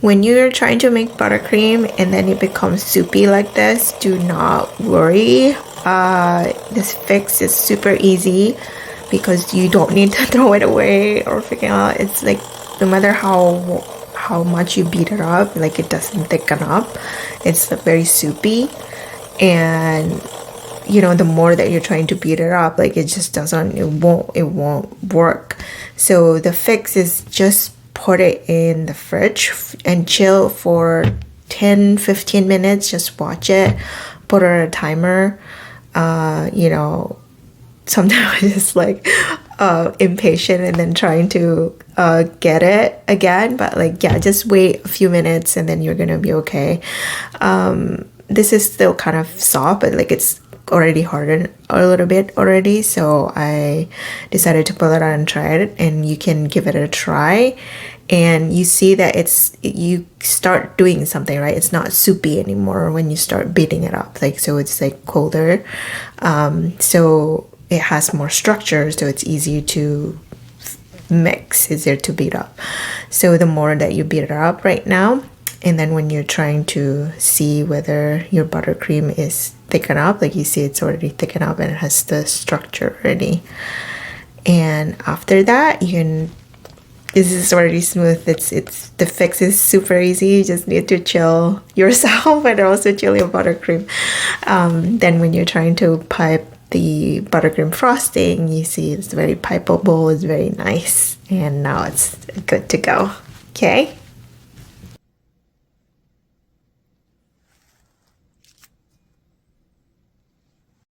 When you're trying to make buttercream and then it becomes soupy like this, do not worry. This fix is super easy because you don't need to throw it away or figure out. It's like no matter how much you beat it up, like it doesn't thicken up. It's very soupy, and you know, the more that you're trying to beat it up, like it just doesn't, it won't work. So the fix is just put it in the fridge and chill for 10-15 minutes. Just watch it, put it on a timer. You know, sometimes it's like impatient and then trying to get it again, but like, yeah, just wait a few minutes and then you're gonna be okay. This is still kind of soft, but like it's already hardened a little bit already, so I decided to pull it out and try it, and you can give it a try and you see that you start doing something, right? It's not soupy anymore when you start beating it up, like, so it's like colder, so it has more structure, so it's easier to mix, easier to beat up. So the more that you beat it up right now, and then when you're trying to see whether your buttercream is thicken up, like you see it's already thickened up and it has the structure already, and after that you can, this is already smooth. It's the fix is super easy. You just need to chill yourself and also chill your buttercream. Then when you're trying to pipe the buttercream frosting, you see it's very pipeable, it's very nice, and now it's good to go. Okay.